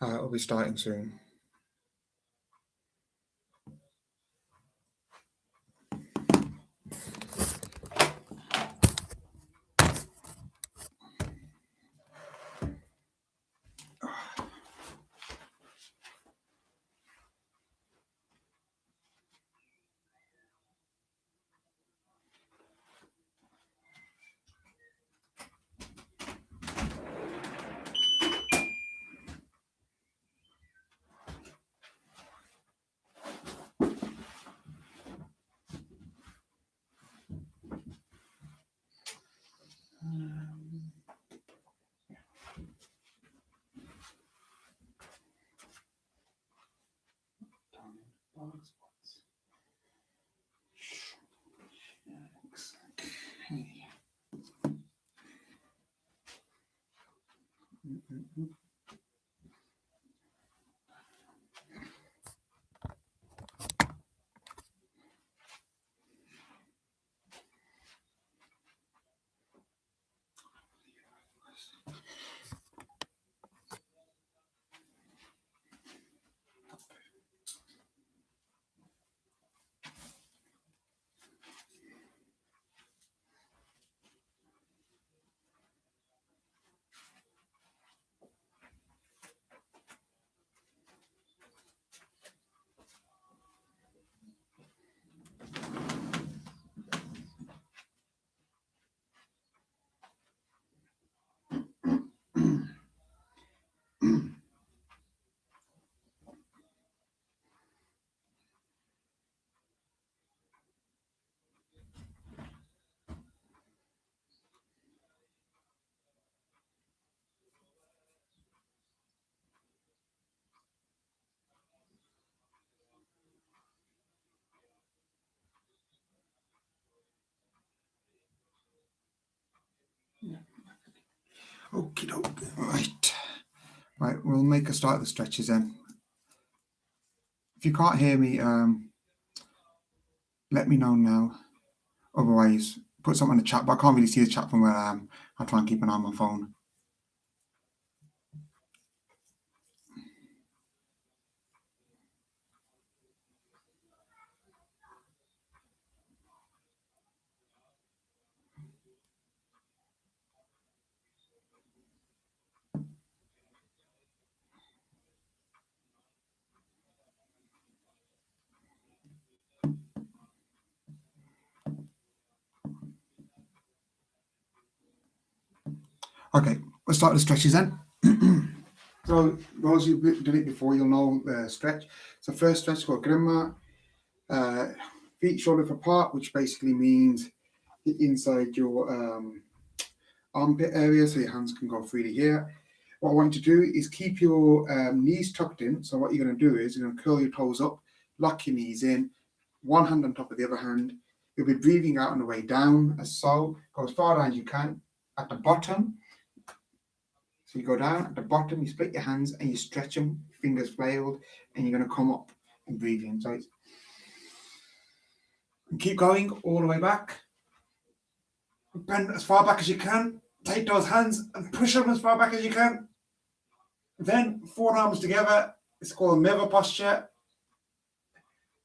We'll be starting soon. Okie doke. Right, we'll make a start of the stretches then. If you can't hear me, let me know now. Otherwise, put something in the chat, but I can't really see the chat from where I am. I'll try and keep an eye on my phone. Okay, let's start the stretches then. So those who've done it before, you'll know the stretch. So first stretch called Grimma. Feet shoulder width apart, which basically means inside your armpit area, so your hands can go freely here. What I want you to do is keep your knees tucked in. So what you're going to do is you're going to curl your toes up, lock your knees in, one hand on top of the other hand. You'll be breathing out on the way down, as so. Go as far down as you can. At the bottom, so you go down at the bottom, you split your hands and you stretch them, fingers flailed, and you're going to come up and breathe in. So and keep going all the way back. Bend as far back as you can. Take those hands and push them as far back as you can. Then forearms together. It's called Meva posture.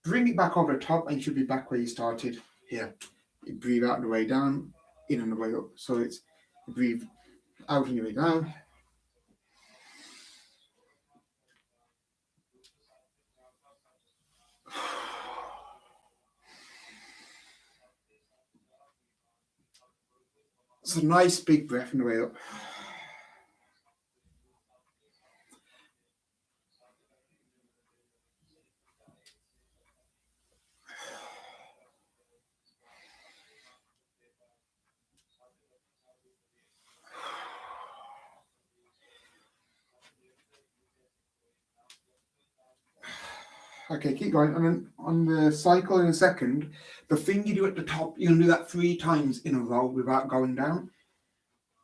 Bring it back over the top and you should be back where you started here. You breathe out on the way down, in on the way up. So it's you breathe out on your way down. It's a nice big breath on the way up. Okay, keep going. And then on the cycle in a second, the thing you do at the top, you're going to do that 3 times in a row without going down.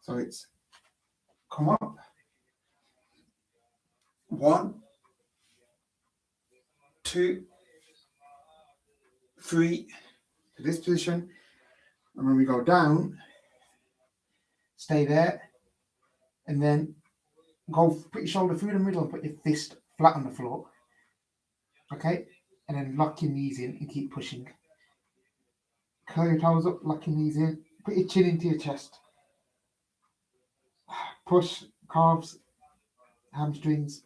So it's come up. 1, 2, 3 to this position. And when we go down, stay there. And then put your shoulder through the middle and put your fist flat on the floor. Okay, and then lock your knees in and keep pushing. Curl your toes up, lock your knees in, put your chin into your chest. Push calves, hamstrings.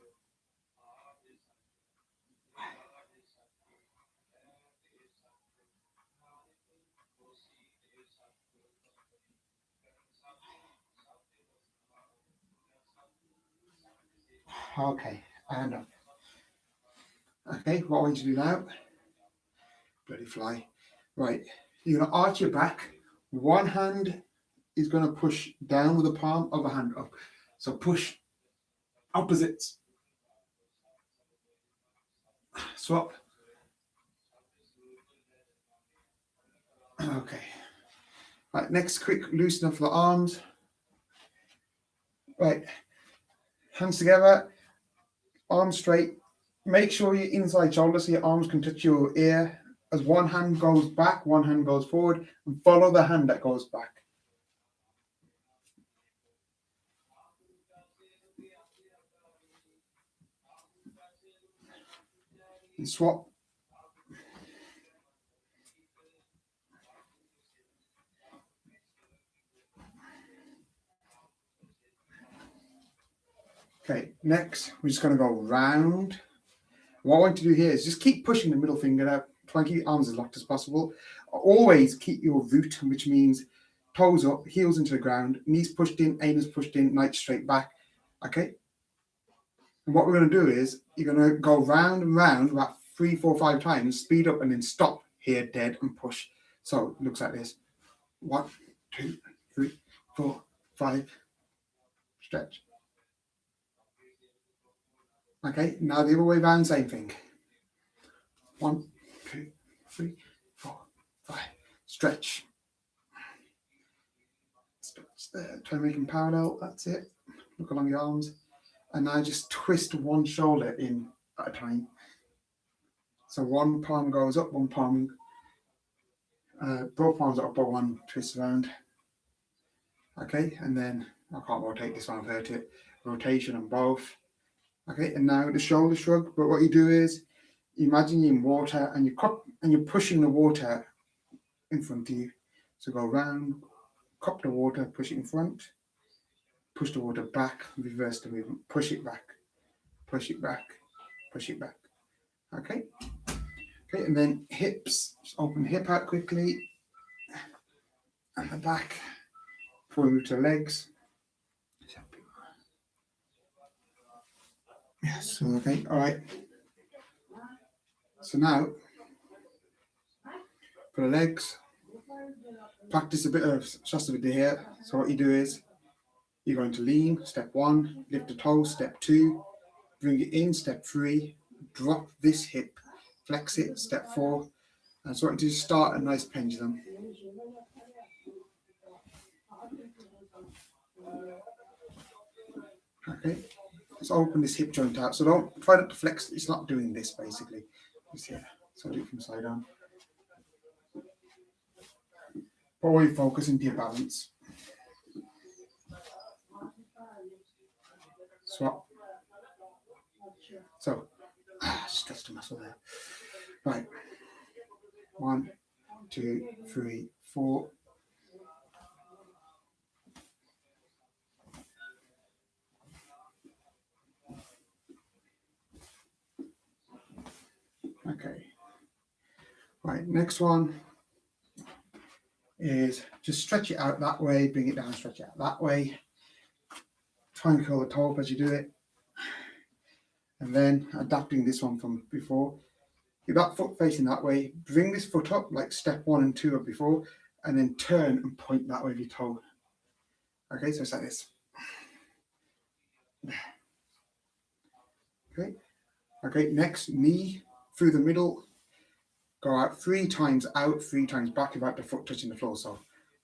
Okay, and up. Okay, what I want you to do now, bloody fly. Right, you're going to arch your back. One hand is going to push down with the palm, other hand up. So push opposites. Swap. Okay. Right, next quick loosen up for the arms. Right, hands together, arms straight. Make sure your inside shoulder so your arms can touch your ear. As one hand goes back, one hand goes forward, and follow the hand that goes back. And swap. Okay, next we're just going to go round. What I want to do here is just keep pushing the middle finger out. Try and keep your arms as locked as possible. Always keep your root, which means toes up, heels into the ground, knees pushed in, anus pushed in, night straight back. Okay? And what we're going to do is you're going to go round and round about 3, 4, 5 times, speed up and then stop here, dead, and push. So it looks like this. 1, 2, 3, 4, 5. Stretch. Okay, now the other way around, same thing. 1, 2, 3, 4, 5. Stretch. Stretch there. Try and make them parallel. That's it. Look along your arms. And now just twist one shoulder in at a time. So one palm goes up, one palm, both palms are up, but one twists around. Okay, and then I can't rotate this one, I've hurt it. Rotation on both. Okay, and now the shoulder shrug. But what you do is imagine you're in water and you're pushing the water in front of you. So go round, cup the water, push it in front, push the water back, reverse the movement, push it back, push it back, push it back. Okay. Okay, and then hips. Just open the hip out quickly. And the back. Before we move to the legs. Yes, okay, all right. So now, for the legs, practice a bit of Shastabedya here. So what you do is, you're going to lean, step 1, lift the toe, step 2, bring it in, step 3, drop this hip, flex it, step 4. And so what you do is start a nice pendulum. Okay, let's open this hip joint out. So don't try not to flex, it's not doing this basically. Just here. So do it from side on. But always focus into your balance. Swap. So stretch the muscle there. Right. 1, 2, 3, 4. Okay. Right, next one is just stretch it out that way, bring it down, stretch it out that way. Try and curl the toe up as you do it. And then adapting this one from before. Keep that foot facing that way. Bring this foot up like step 1 and 2 of before, and then turn and point that way with your toe. Okay, so it's like this. Okay. Okay, next, knee through the middle. Go out 3 times out, 3 times back without the foot touching the floor. So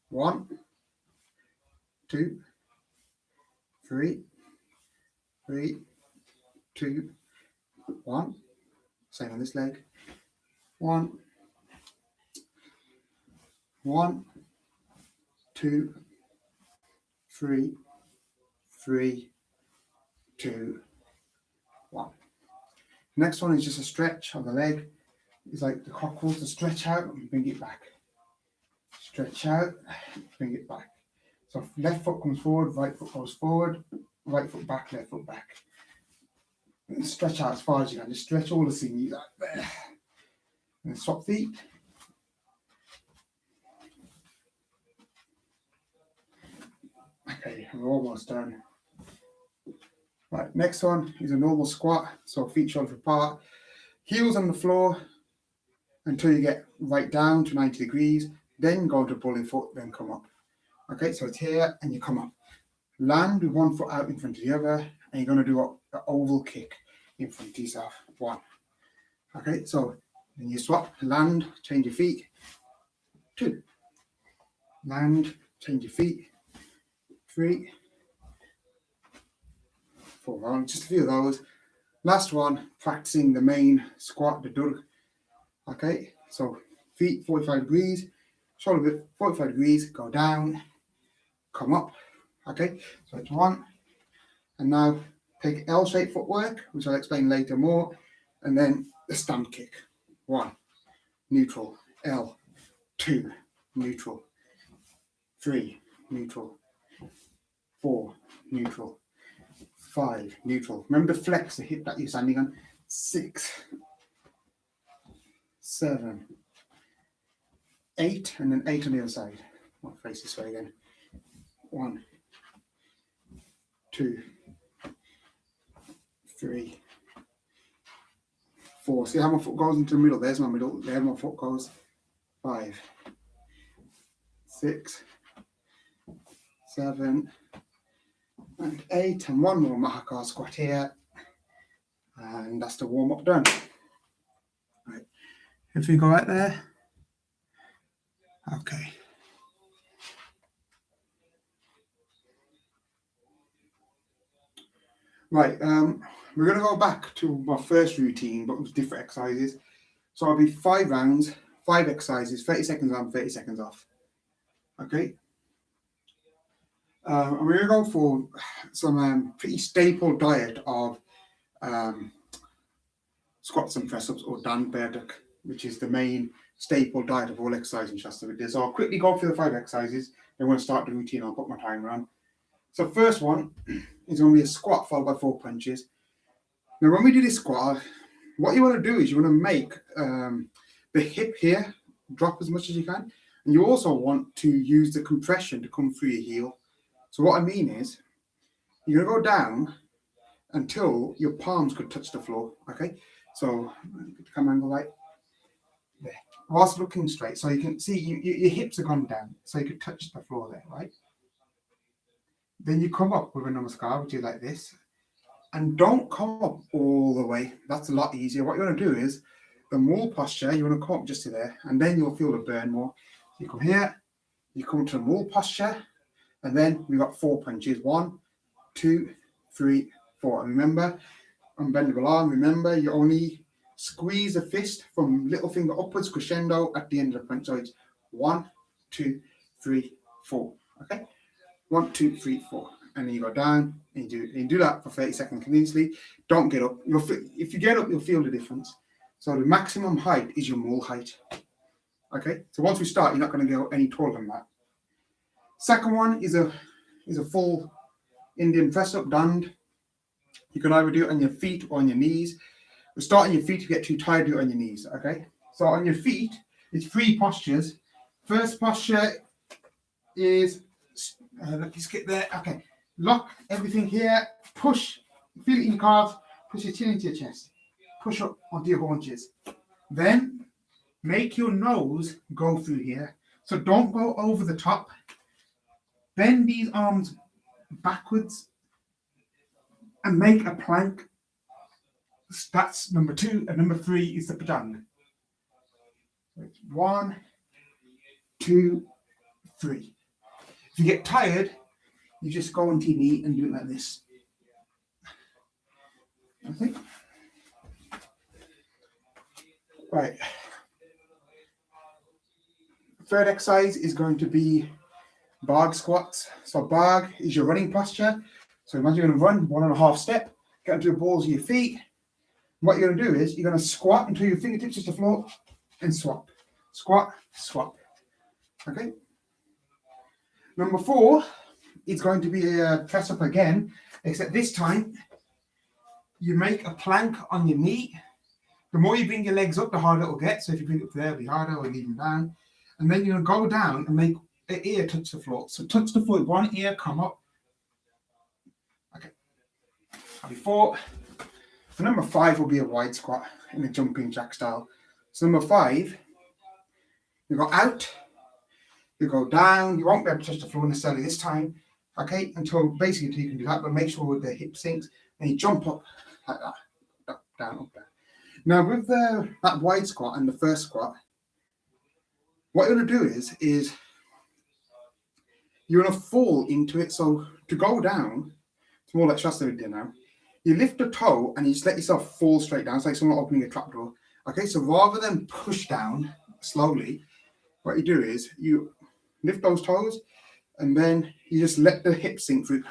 1, 2, 3, 3, 2, 1. Same on this leg. 1, 1, 2, 3, 3, 2, 1. Next one is just a stretch of the leg. It's like the cockles to stretch out and bring it back. Stretch out, bring it back. So left foot comes forward, right foot goes forward, right foot back, left foot back. And stretch out as far as you can. Just stretch all the sinews out there. And swap feet. Okay, we're almost done. Right, next one is a normal squat. So feet shoulder apart, heels on the floor until you get right down to 90 degrees. Then go to bowling foot, then come up. Okay, so it's here and you come up. Land with one foot out in front of the other, and you're going to do an oval kick in front of yourself. 1. Okay, so then you swap, land, change your feet. 2. Land, change your feet. 3, 4. Just a few of those. Last one, practicing the main squat, the durg. Okay, so feet 45 degrees, shoulder bit 45 degrees, go down, come up. Okay, so it's 1. And now take L-shaped footwork, which I'll explain later more, and then the stand kick. 1, neutral, L, 2, neutral, 3, neutral, 4, neutral, 5, neutral. Remember to flex the hip that you're standing on. 6, 7, 8, and then 8 on the other side. I'll face this way again. 1, 2, 3, 4. See how my foot goes into the middle? There's my middle. There my foot goes. 5, 6, 7, and 8. And one more Mahakal squat here. And that's the warm up done. Right. If we go right there. Okay. Right, we're going to go back to my first routine, but with different exercises. So I'll be 5 rounds, 5 exercises, 30 seconds on, 30 seconds off. Okay. And we're going to go for some pretty staple diet of squats and press-ups, or Dan Berduk, which is the main staple diet of all exercise in Shasta Vidyas. So I'll quickly go through the 5 exercises. Then we'll start the routine. I'll put my timer on. So first one is going to be a squat followed by 4 punches. Now when we do this squat, what you want to do is you want to make the hip here drop as much as you can. And you also want to use the compression to come through your heel. So what I mean is, you're going to go down until your palms could touch the floor, okay? So, come angle right there. Whilst looking straight, so you can see your hips have gone down, so you could touch the floor there, right? Then you come up with a namaskar, which is like this. And don't come up all the way. That's a lot easier. What you want to do is, the mole posture, you want to come up just to there, and then you'll feel the burn more. You come here, you come to the mole posture, and then we've got 4 punches. 1, 2, 3, 4. And remember, unbendable arm, remember, you only squeeze the fist from little finger upwards, crescendo at the end of the punch. So it's 1, 2, 3, 4. Okay? 1, 2, 3, 4. And then you go down and you do that for 30 seconds continuously. Don't get up. If you get up, you'll feel the difference. So the maximum height is your mole height. Okay? So once we start, you're not going to go any taller than that. Second one is a full Indian press up, dand. You can either do it on your feet or on your knees. We'll start on your feet. If you get too tired, do it on your knees. Okay? So on your feet, it's 3 postures. First posture is, let me skip there. Okay. Lock everything here. Push. Feel it in your calves. Push your chin into your chest. Push up onto your haunches. Then make your nose go through here. So don't go over the top. Bend these arms backwards and make a plank. That's number 2. And number 3 is the Padang. 1, 2, 3. If you get tired, you just go onto your knee and do it like this. Okay. Right. Third exercise is going to be Bhag squats. So Bhag is your running posture. So imagine you're going to run 1.5 step, get onto the balls of your feet. What you're going to do is you're going to squat until your fingertips touch the floor and swap. Squat, swap. Okay. Number 4 is going to be a press up again, except this time you make a plank on your knee. The more you bring your legs up, the harder it will get. So if you bring it up there, it'll be harder, or leave them down. And then you're going to go down and make the ear touch the floor. So touch the floor, one ear, come up. Okay. Before, so number 5 will be a wide squat in a jumping jack style. So number 5, you go out, you go down. You won't be able to touch the floor necessarily this time. Okay, until you can do that, but make sure the hip sinks. And you jump up like that, up, down, up, down. Now with that wide squat and the first squat, what you're going to do is you're going to fall into it. So to go down, it's more like Shasta did now. You lift the toe and you just let yourself fall straight down. It's like someone opening a trapdoor. Okay, so rather than push down slowly, what you do is you lift those toes and then you just let the hips sink through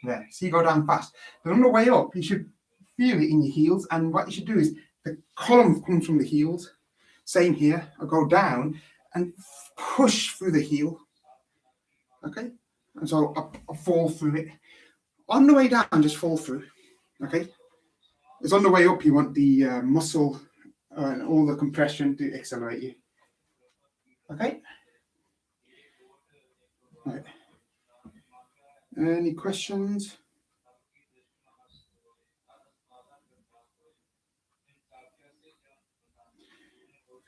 there. So you go down fast. Then on the way up, you should feel it in your heels. And what you should do is the column comes from the heels. Same here. I go down and push through the heel. Okay, and so I fall through it. On the way down, just fall through. Okay, it's on the way up. You want the muscle and all the compression to accelerate you. Okay. Right. Any questions?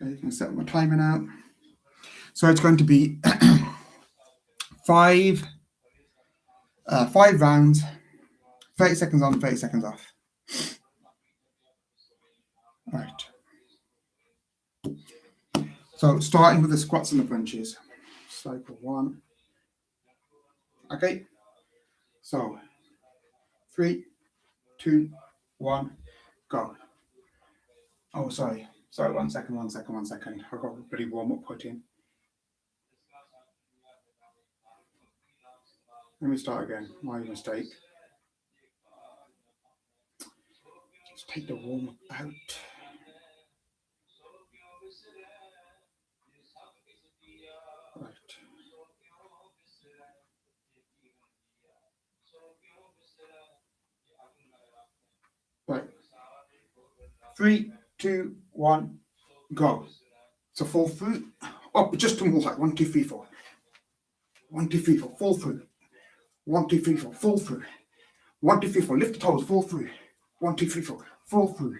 Okay, you can set my timer now. So it's going to be 5 rounds, 30 seconds on, 30 seconds off. Right. So starting with the squats and the punches. Cycle 1. Okay. So 3, 2, 1, go. Oh, sorry. Sorry, one second. I've got a pretty warm-up put in. Let me start again. My mistake. Just take the warm-up out. Right. Right. 3, 2, 1, go. So fall through. Up, just to move like 1, 2, 3, 4. 1, 2, 3, 4. Fall through. 1, 2, 3, 4. Fall through. 1, 2, 3, 4. Lift the toes. Fall through. 1, 2, 3, 4. Fall through.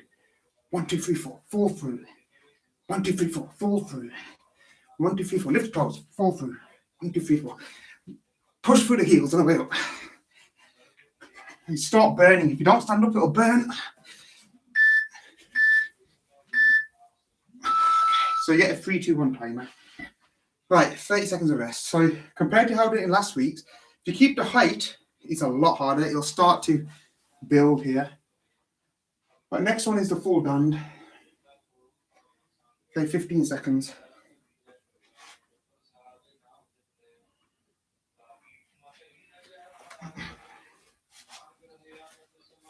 1, 2, 3, 4. Fall through. 1, 2, 3, 4. Fall through. 1, 2, 3, 4. Lift the toes. Fall through. 1, 2, 3, 4. Push through the heels on the way up. You start burning. If you don't stand up, it'll burn. So you get a 3, 2, 1 timer. Right, 30 seconds of rest. So compared to how I did it in last week's, if you keep the height, it's a lot harder. It'll start to build here. But next one is the full band. Okay, 15 seconds.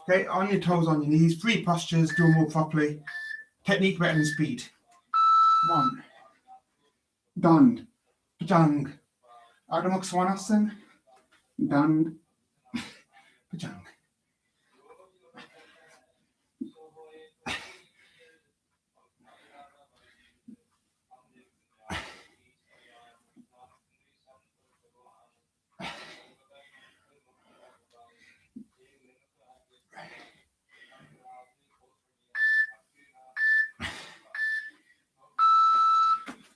Okay, on your toes, on your knees, 3 postures, do them all properly. Technique better than speed. 1. Dand. Pajang. Ardha Mukha Svanasana. Dand. Pajang.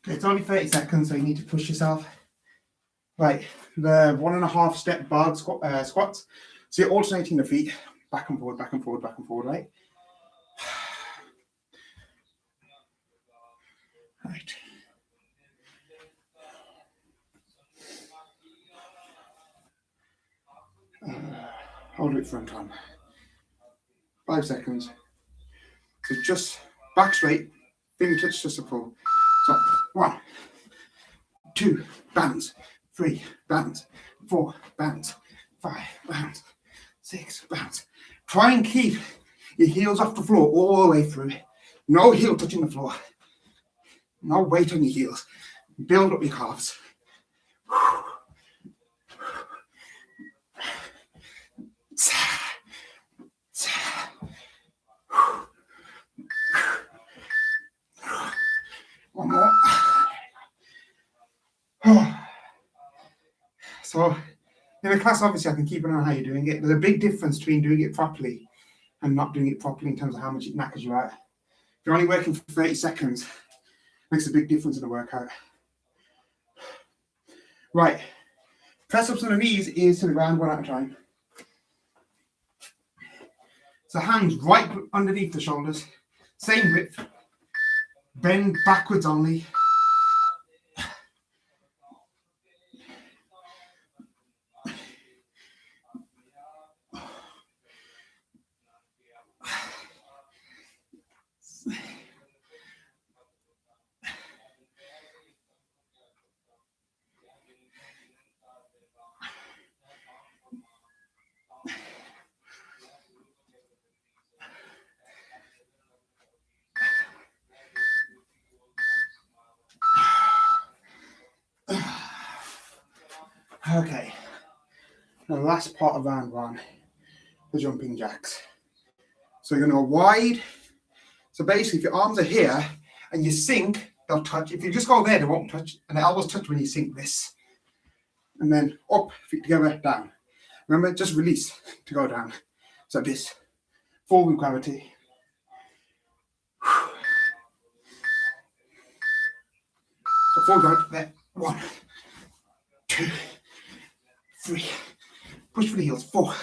Okay, it's only 30 seconds, so you need to push yourself. Right, the 1.5 step bar squats. So you're alternating the feet, back and forward, back and forward, back and forward, right? Right. I'll do it for a time. 5 seconds. So just back straight, fingertips just a pull. So 1, 2, bounce, 3, bounce, 4, bounce, 5, bounce, 6, bounce. Try and keep your heels off the floor all the way through. No heel touching the floor. No weight on your heels. Build up your calves. One more. So in the class, obviously, I can keep an eye on how you're doing it. There's a big difference between doing it properly and not doing it properly in terms of how much it knackers you out. If you're only working for 30 seconds, it makes a big difference in the workout. Right. Press ups on the knees, ears to the ground, one at a time. So hands right underneath the shoulders, same width. Bend backwards only. Okay. The last part of round one, the jumping jacks. So you're going to go wide. So basically, if your arms are here and you sink, they'll touch. If you just go there, they won't touch. And the elbows touch when you sink this. And then up, feet together, down. Remember, just release to go down. So this, forward with gravity. So forward gravity there. 1, 2, 3. Push for the heels. 4.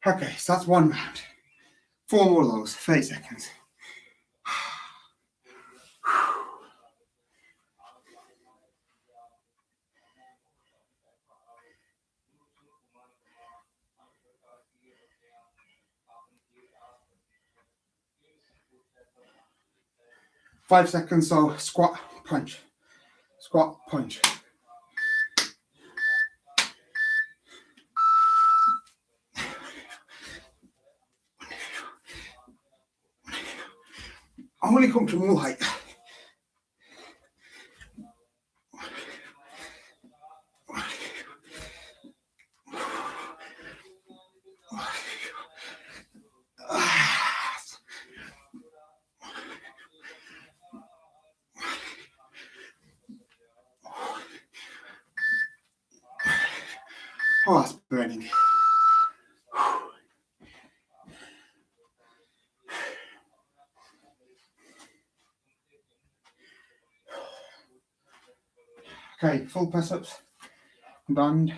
Okay, so that's one round. 4 more of those, 30 seconds. Five seconds, so squat, punch. Squat, punch. Only come to more height. Oh, that's burning. Okay, full press ups. Band.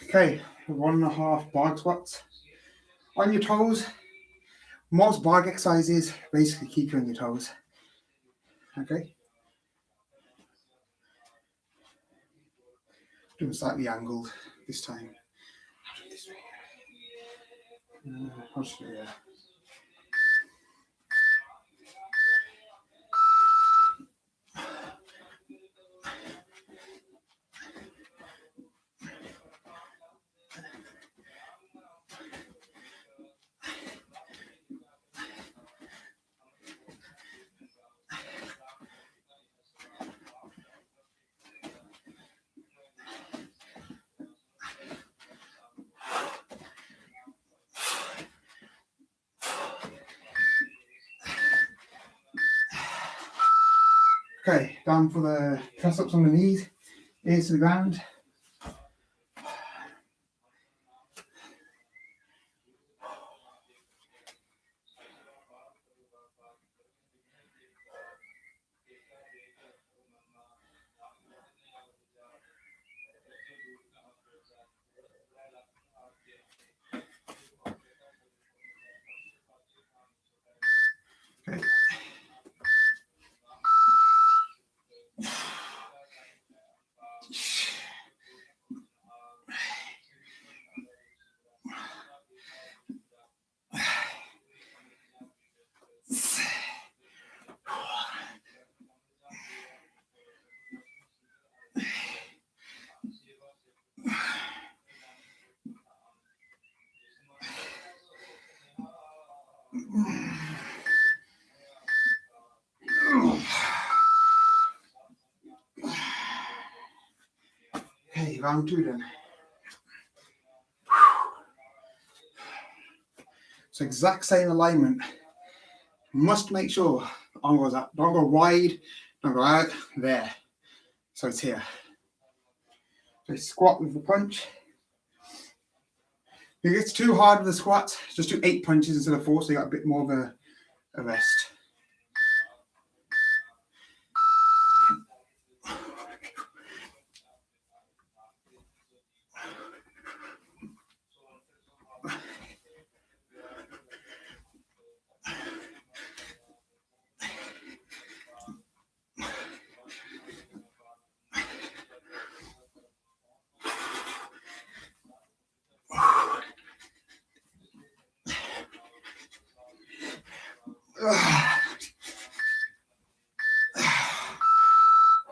Okay, 1.5 bar squats. On your toes. Most bar exercises basically keep you on your toes. Okay. Do them slightly angled this time. This way. Yeah. Okay, down for the press ups on the knees, ears to the ground. Okay. Okay, round 2 then. So exact same alignment. Must make sure arm goes up. Don't go wide, don't go out, there. So it's here. So squat with the punch. If it gets too hard with the squats, just do 8 punches instead of 4, so you got a bit more of a rest.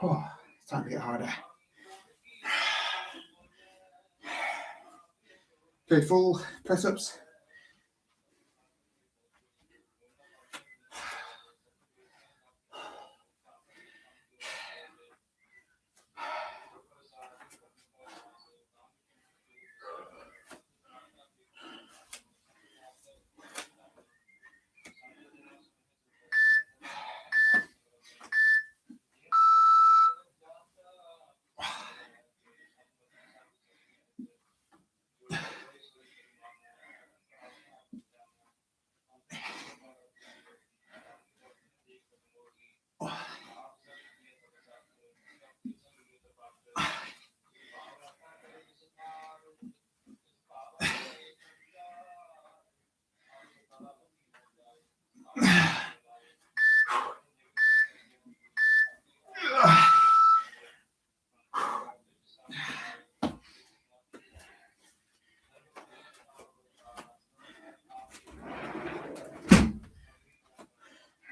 Oh, it's time to get harder. Okay, full press ups.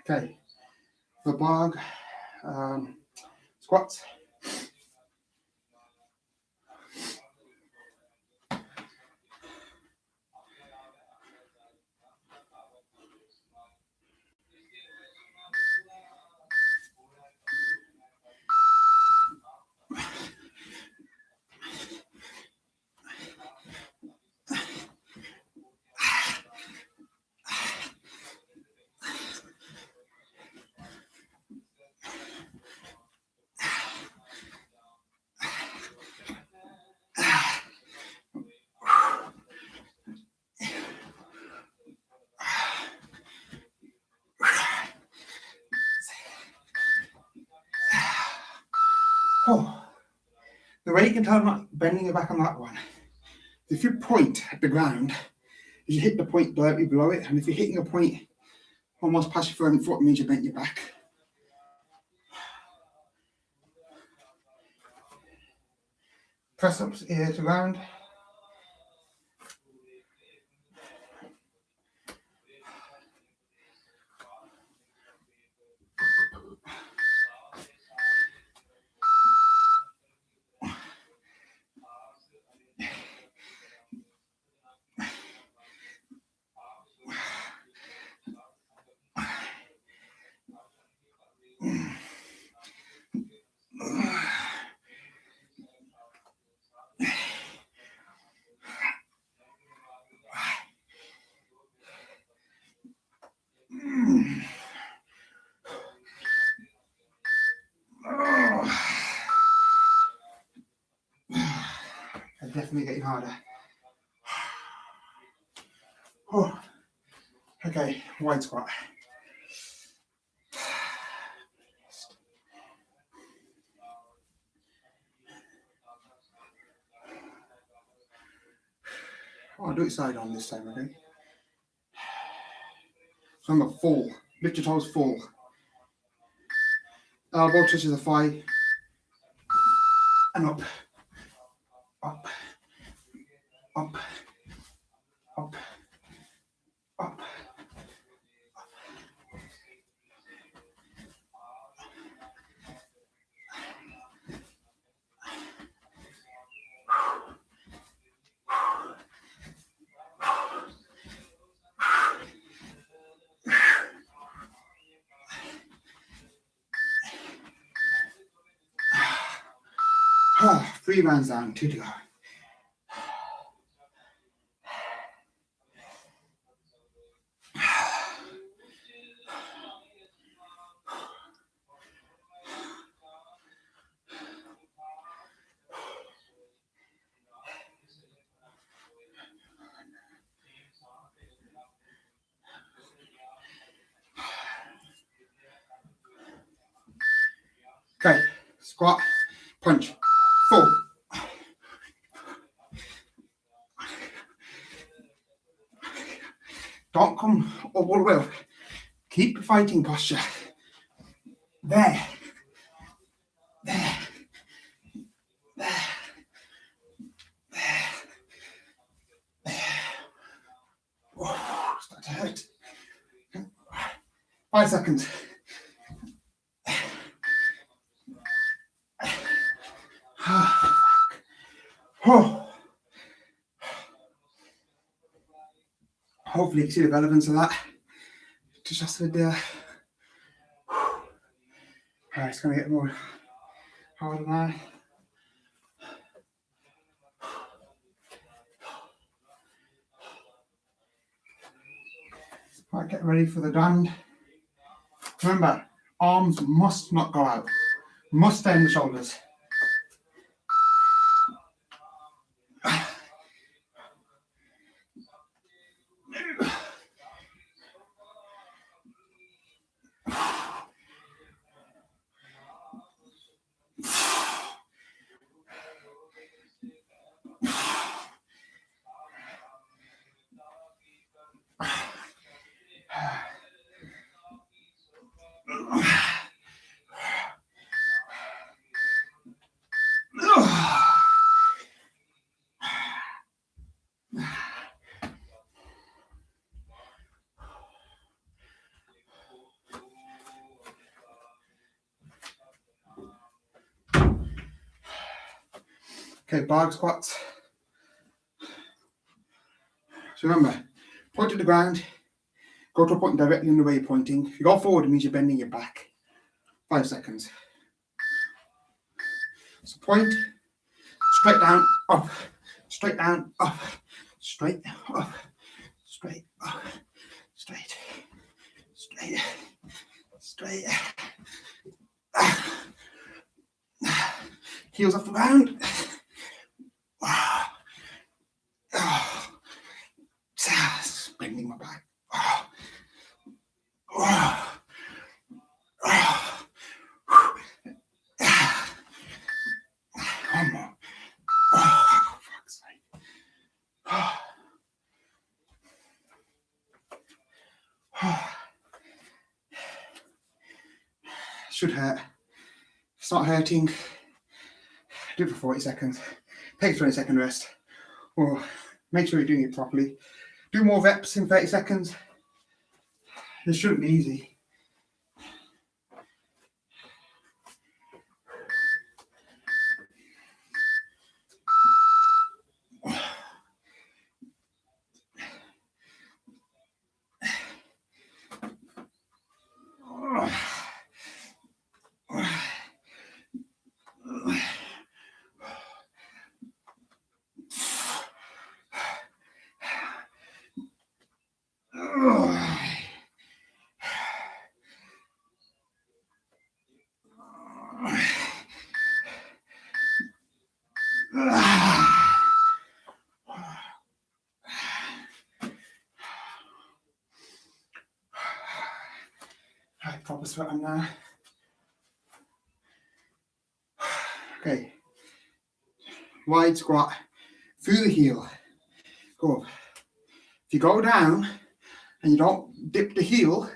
Okay, the bar squats. Oh. The way you can tell I'm not bending your back on that one, if you point at the ground, you hit the point directly below it, and if you're hitting a point almost past your front foot, it means you bent your back. Press ups, ear to ground. definitely getting harder. Oh. Okay, wide squat. I'll do it side on this time, okay? So I'm at full. Lift your toes full. Elbow touches the thigh. And up. Up. Up. Up. Up. Ah, 3 rounds down, 2 to go. Okay, squat, punch, full. Don't come up all the way up. Keep the fighting posture. There. There. There. There. There. Oh, start to hurt. 5 seconds. Oh. Hopefully you can see the relevance of that. Just with the it's going to get more harder now. Right, get ready for the dand. Remember, arms must not go out. Must stay in the shoulders. Okay, bar squats. So remember, point to the ground, go to a point directly in the way you're pointing. If you go forward, it means you're bending your back. 5 seconds. So point, straight down, up, straight down, up, straight, up, straight, up, straight, straight, straight. Heels off the ground. Bending my back. One more. Oh, fuck's sake. Should hurt. If it's not hurting, do it for 40 seconds. Take a 20-second rest. Or make sure you're doing it properly. Do more reps in 30 seconds. It shouldn't be easy. sweating now. Okay. Wide squat through the heel. Go up. If you go down and you don't dip the heel,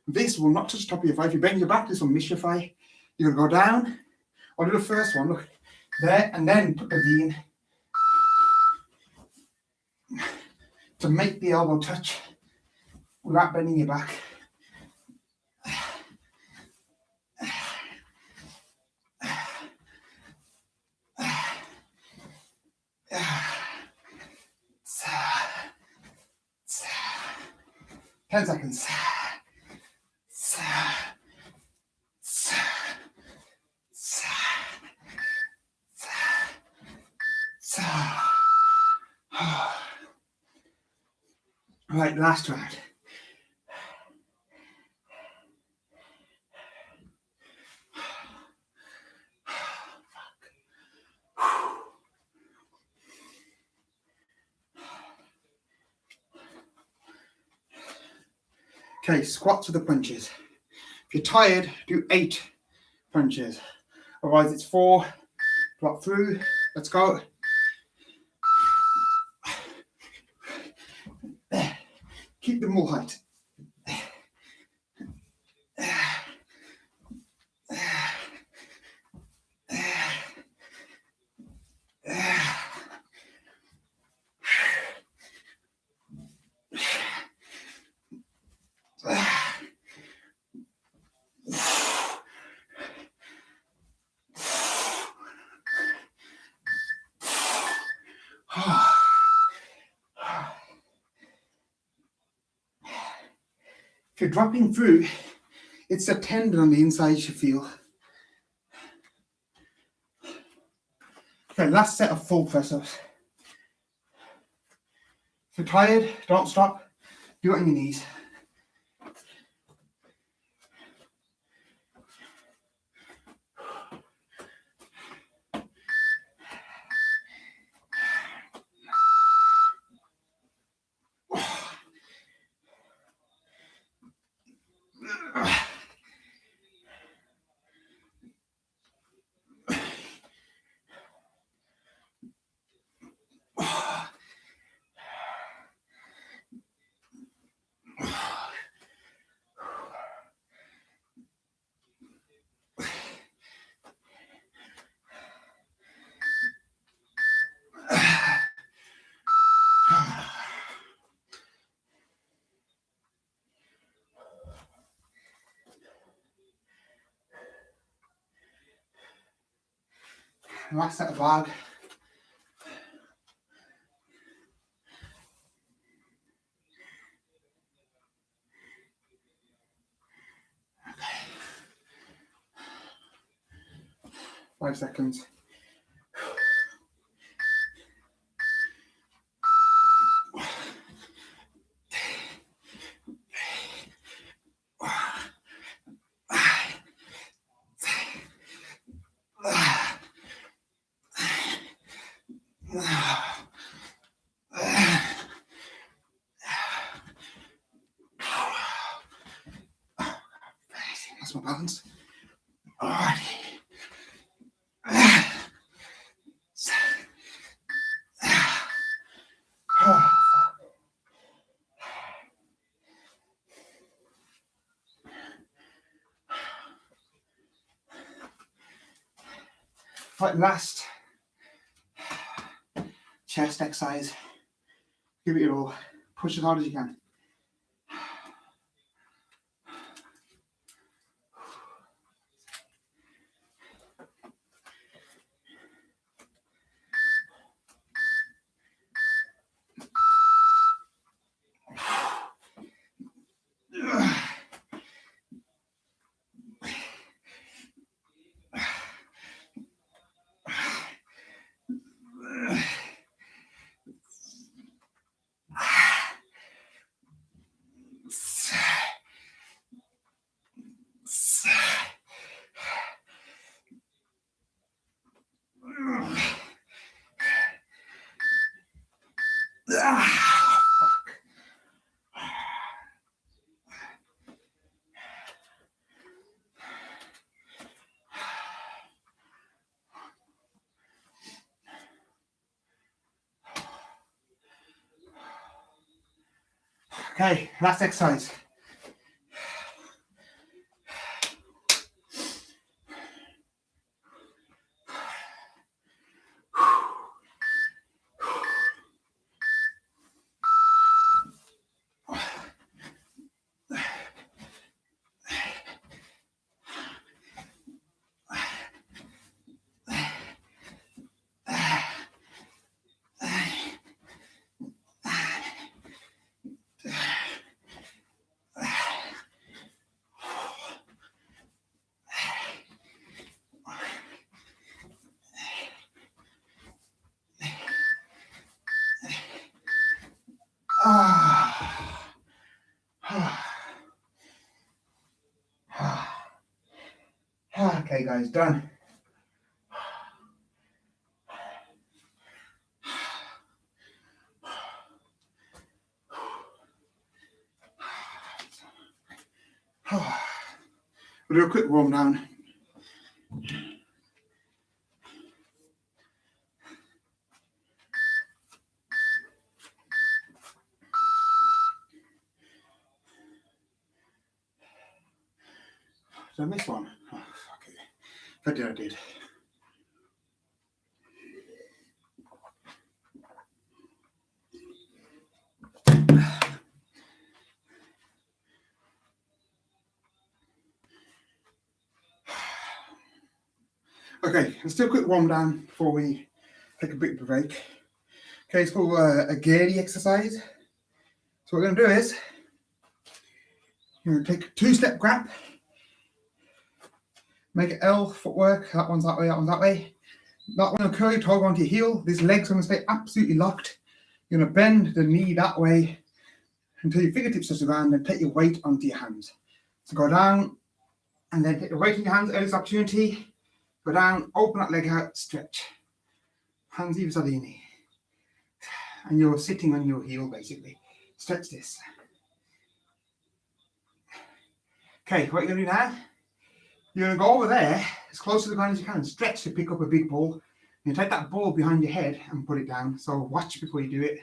this will not touch the top of your thigh. If you bend your back, this will miss your thigh. You're going to go down. I'll do the first one. Look. There. And then put the V in. To make the elbow touch without bending your back. Ten seconds. Right, last round. Okay, squats with the punches. If you're tired, do 8 punches. Otherwise, it's 4. Drop through. Let's go. Keep the more height. If you're dropping through, it's the tendon on the inside you feel. Okay, last set of full press-ups. If you're tired, don't stop. Do it on your knees. Last set of bag. Okay. 5 seconds. That's my balance. Alrighty. Right, last chest exercise. Give it your all. Push as hard as you can. Okay, last exercise. Okay, guys, done. We'll do a quick warm down. Did I miss one? Oh, fuck it. If I did, I did. Okay, let's do a quick warm down before we take a bit of a break. Okay, it's called a Gaiety exercise. So what we're going to do is, you're going to take a 2-step grab, make it L footwork, that one's that way, that one's that way. That one will curl your toe onto your heel. This leg's going to stay absolutely locked. You're going to bend the knee that way until your fingertips touch the ground, and take your weight onto your hands. So go down, and then take the weight in your hands, earliest opportunity. Go down, open that leg out, stretch. Hands either side of your knee. And you're sitting on your heel, basically. Stretch this. Okay, what you're going to do now, you're going to go over there, as close to the ground as you can, and stretch to pick up a big ball. You take that ball behind your head and put it down. So watch before you do it.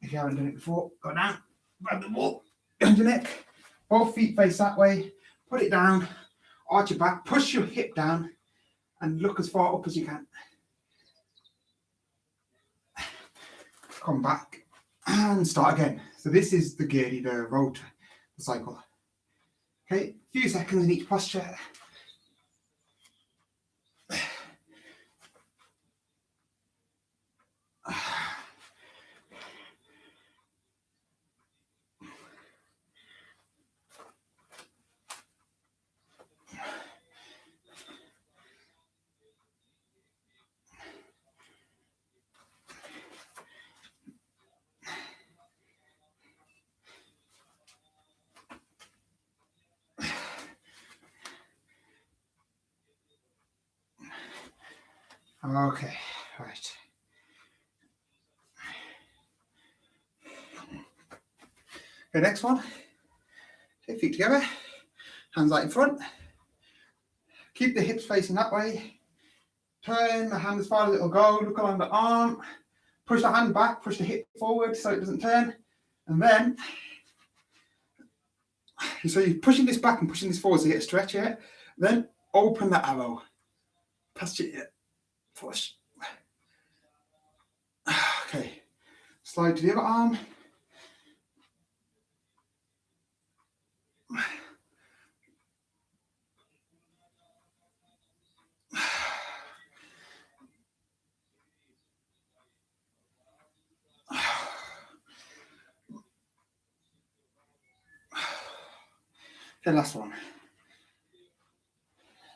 If you haven't done it before, go down, grab the ball behind your neck. Both feet face that way. Put it down, arch your back, push your hip down, and look as far up as you can. Come back and start again. So this is the Gaiety, the road, the cycle. Okay, a few seconds in each posture. Okay, right. Okay, next one. Take feet together, hands out in front. Keep the hips facing that way. Turn the hand as far as it'll go. Look along the arm. Push the hand back, push the hip forward so it doesn't turn. And then, so you're pushing this back and pushing this forward so you get a stretch here. Then open the arrow. Past it. Push. Okay. Slide to the other arm. Okay, last one.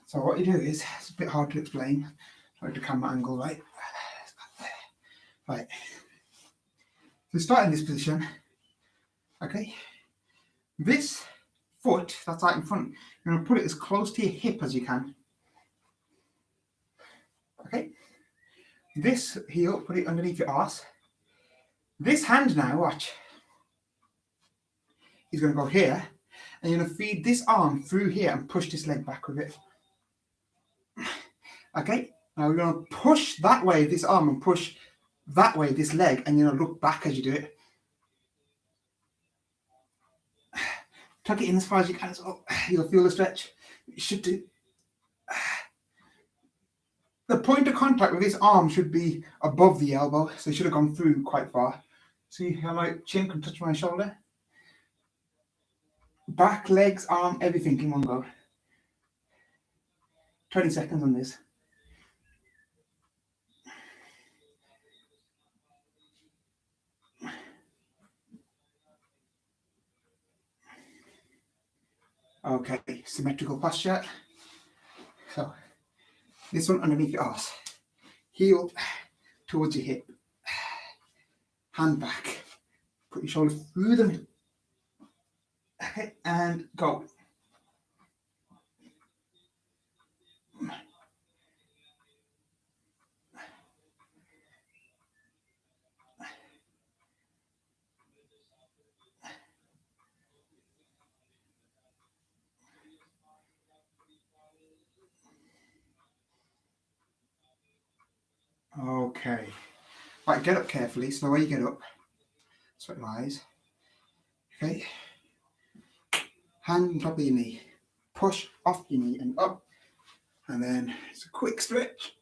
So what you do is, it's a bit hard to explain. Try the camera angle, right? Right. So start in this position. Okay. This foot that's out in front, you're going to put it as close to your hip as you can. Okay. This heel, put it underneath your arse. This hand now, watch, is going to go here, and you're going to feed this arm through here and push this leg back with it. Okay. Now we're going to push that way this arm and push that way this leg, and you're going to look back as you do it. tuck it in as far as you can. So you'll feel the stretch. You should do. The point of contact with this arm should be above the elbow, so it should have gone through quite far. See how my chin can touch my shoulder? Back, legs, arm, everything in one go. 20 seconds on this. Okay, symmetrical posture. So this one underneath your arse. Heel towards your hip. Hand back. Put your shoulder through the middle. Okay, and go. Okay. Right, get up carefully. So the way you get up, sweat your eyes. Okay. Hand on top of your knee. Push off your knee and up. And then it's a quick stretch.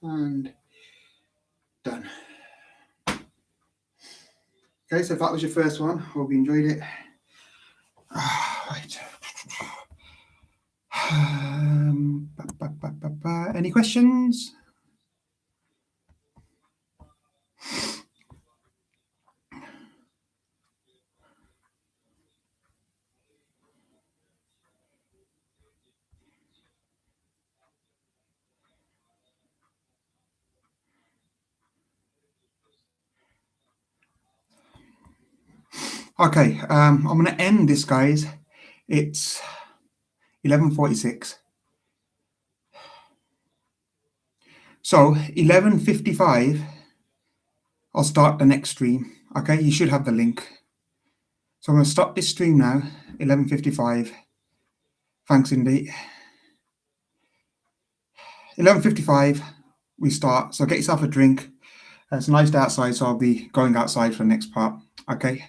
And done. Okay, so if that was your first one, hope you enjoyed it. Right. Any questions? Okay, I'm going to end this, guys. It's 11:46. So 11:55, I'll start the next stream. Okay, you should have the link. So I'm going to stop this stream now, 11:55. Thanks, Indy. 11:55, we start. So get yourself a drink. It's a nice day outside, so I'll be going outside for the next part. Okay.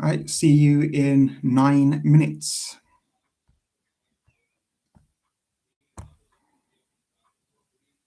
All right, see you in 9 minutes.